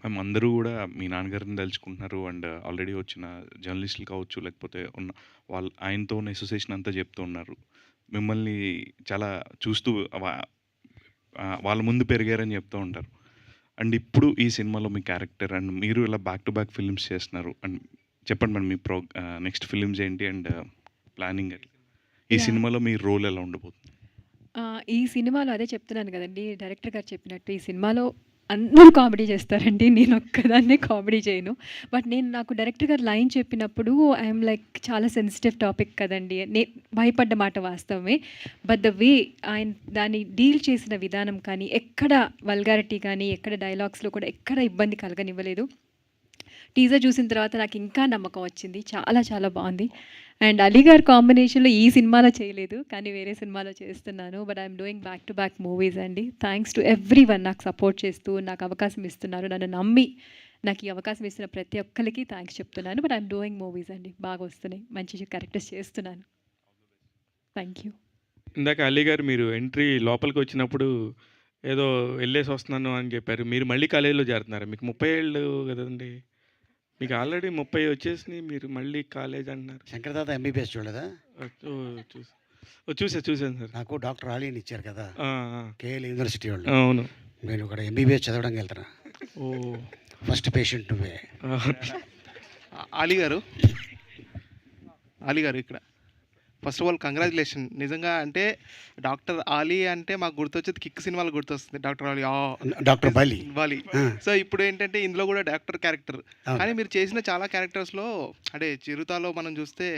అందరూ గూడా మీ నాన్నగారిని తలుచుకుంటున్నారు. అండ్ ఆల్రెడీ వచ్చిన జర్నలిస్టులు కావచ్చు, లేకపోతే ఉన్న ఆయనతో ఉన్న అసోసియేషన్ అంతా చెప్తూ ఉన్నారు. మిమ్మల్ని చాలా చూస్తూ వాళ్ళ ముందు పెరిగారని చెప్తూ ఉంటారు. అండ్ ఇప్పుడు ఈ సినిమాలో మీ క్యారెక్టర్ అండ్ మీరు ఇలా బ్యాక్ టు బ్యాక్ ఫిల్మ్స్ చేస్తున్నారు. అండ్ చెప్పండి మేడం మీ నెక్స్ట్ ఫిల్మ్స్ ఏంటి? అండ్ ప్లానింగ్ ఎట్లా? ఈ యాహ్! సినిమాలో మీ రోల్ ఎలా ఉండబోతుంది? ఈ సినిమాలో అదే చెప్తున్నాను గదండీ! డైరెక్టర్ గారు చెప్పినట్టు ఈ సినిమాలో అందరూ కామెడీ చేస్తారండి. నేనొక్కదాన్నే కామెడీ చేయను. బట్ నాకు డైరెక్టర్ గారు లైన్ చెప్పినప్పుడు ఐయామ్ లైక్ చాలా సెన్సిటివ్ టాపిక్ కదండీ! భయపడ్డ మాట వాస్తవమే. బట్ ద వే ఆయన దాన్ని డీల్ చేసిన విధానం కానీ, ఎక్కడ వల్గారిటీ కానీ, ఎక్కడ డైలాగ్స్‌లో కూడా ఎక్కడ ఇబ్బంది కలగనివ్వలేదు. టీజర్ చూసిన తర్వాత నాకు ఇంకా నమ్మకం వచ్చింది. చాలా చాలా బాగుంది. అండ్ అలీ గారి కాంబినేషన్‌లో ఈ సినిమాలో చేయలేదు. కానీ వేరే సినిమాలో చేస్తున్నాను. But I'm doing back to back movies అండి. థాంక్స్ టు ఎవ్రీవన్ నాకు సపోర్ట్ చేస్తూ, నాకు అవకాశం ఇస్తున్నారు. నన్ను నమ్మి నాకు ఈ అవకాశం ఇస్తున్న ప్రతి ఒక్కళ్ళకి థాంక్స్ చెప్తున్నాను. బట్ ఐయామ్ డూయింగ్ మూవీస్ అండి. బాగా వస్తున్నాయి. మంచి క్యారెక్టర్స్ చేస్తున్నాను. Thank you. ఇందాక అలీ గారు మీరు ఎంట్రీ లోపలికొచ్చినప్పుడు ఏదో ఎళ్ళేసి వస్తున్నాను అని చెప్పారు. మీరు మళ్ళీ కాలేజీలో చేరుతున్నారా? మీకు 30 ఏళ్ళు కదండీ! మీకు ఆల్రెడీ 30 వచ్చేసినాయి. మీరు మళ్ళీ కాలేజ్ అంటున్నారు. శంకర్ దాదా ఎంబీబీఎస్ చూడలేదా? చూసాను సార్. నాకు డాక్టర్ ఆలీ అని ఇచ్చారు కదా, ఆ! కేఎల్ యూనివర్సిటీ వాళ్ళు. అవును. నేను ఇక్కడ ఎంబీబీఎస్ చదవడానికి వెళ్తున్నా. ఓహ్! ఫస్ట్ పేషెంట్ నువ్వే. అలీ గారు ఇక్కడ ఫస్ట్ ఆఫ్ ఆల్ కంగ్రాచులేషన్. నిజంగా అంటే డాక్టర్ ఆలీ అంటే మాకు గుర్తొచ్చేది కిక్ సినిమాలు గుర్తొస్తుంది. Doctor all doctor Bali. Bali. So ఇప్పుడు ఏంటంటే ఇందులో కూడా డాక్టర్ క్యారెక్టర్. కానీ మీరు చేసిన చాలా క్యారెక్టర్స్లో అంటే చిరుతాలో మనం చూస్తే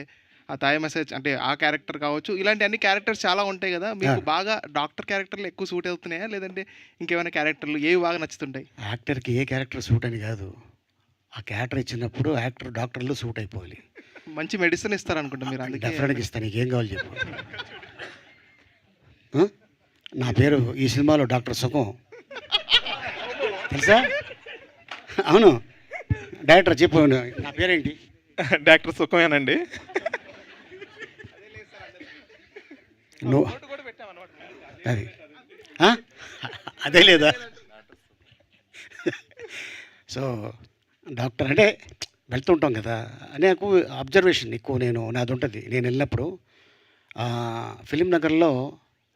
ఆ తాయ మెసేజ్ అంటే ఆ క్యారెక్టర్ కావచ్చు, ఇలాంటి అన్ని క్యారెక్టర్స్ చాలా ఉంటాయి కదా. మీకు బాగా డాక్టర్ క్యారెక్టర్లు ఎక్కువ సూట్ అవుతున్నాయా, లేదంటే ఇంకేమైనా క్యారెక్టర్లు ఏవి బాగా నచ్చుతుంటాయి? యాక్టర్కి ఏ క్యారెక్టర్ సూట్ అని కాదు, ఆ క్యారెక్టర్ ఇచ్చినప్పుడు యాక్టర్ డాక్టర్లు సూట్ అయిపోవాలి. మంచి మెడిసిన్ ఇస్తారనుకుంటా మీరు, అందుకే డెఫినెట్గా ఇస్తాను. నీకు ఏం కావాలి చెప్పు. నా పేరు ఈ సినిమాలో డాక్టర్ సుఖం, తెలుసా? అవును, డైరెక్టర్ చెప్పు, నా పేరేంటి? డాక్టర్ సుఖమేనండి. నువ్వు అది అదే లేదా? సో డాక్టర్ అంటే వెళ్తుంటాం కదా, నాకు అబ్జర్వేషన్ ఎక్కువ. నాది ఉంటుంది. నేను వెళ్ళినప్పుడు ఫిలిం నగర్లో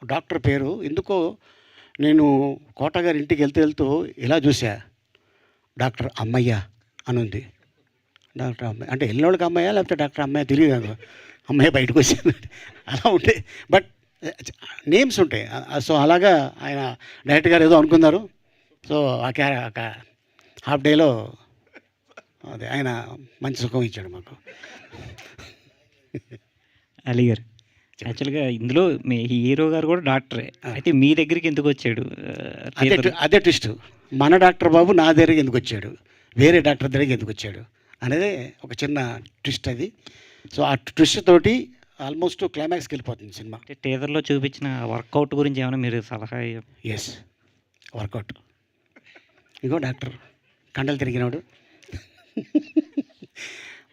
డాక్టర్ పేరు ఎందుకో నేను కోట గారి ఇంటికి వెళ్తూ ఇలా చూసా, డాక్టర్ అమ్మయ్య అని ఉంది. డాక్టర్ అమ్మాయి అంటే వెళ్ళినోళ్ళకి అమ్మాయ లేకపోతే డాక్టర్ అమ్మాయి తెలియదు నాకు. అమ్మాయి బయటకు వచ్చింది అలా ఉంటే. బట్ నేమ్స్ ఉంటాయి. సో అలాగా ఆయన డైరెక్టర్ గారు ఏదో అనుకున్నారు. సో ఆ హాఫ్ డేలో అదే ఆయన మంచి సుఖం ఇచ్చాడు మాకు. అలీ గారు యాక్చువల్గా ఇందులో మీ హీరో గారు కూడా డాక్టరే. అయితే మీ దగ్గరికి ఎందుకు వచ్చాడు? అదే ట్విస్ట్. మన డాక్టర్ బాబు నా దగ్గరికి ఎందుకు వచ్చాడు, వేరే డాక్టర్ దగ్గరికి ఎందుకు వచ్చాడు అనేది ఒక చిన్న ట్విస్ట్ అది. సో ఆ ట్విస్ట్ తోటి ఆల్మోస్ట్ క్లైమాక్స్కి వెళ్ళిపోతుంది సినిమా. టీజర్లో చూపించిన వర్కౌట్ గురించి ఏమైనా మీరు సలహా? Yes, work out. ఇగో డాక్టర్ కండలు తిరిగినాడు.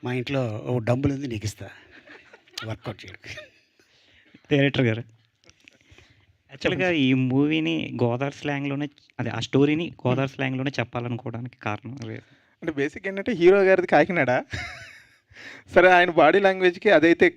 మా ఇంట్లో ఓ డబ్బులు ఉంది, నీకు ఇస్తా, వర్కౌట్ చేయడానికి. డైరెక్టర్ గారు యాక్చువల్గా ఈ మూవీని గోదావరి స్లాంగ్లోనే, అదే ఆ స్టోరీని గోదావరి స్లాంగ్లోనే చెప్పాలనుకోవడానికి కారణం అదే. అంటే బేసిక్ ఏంటంటే హీరో గారిది కాకినాడ. సరే, ఆయన బాడీ లాంగ్వేజ్కి అదైతే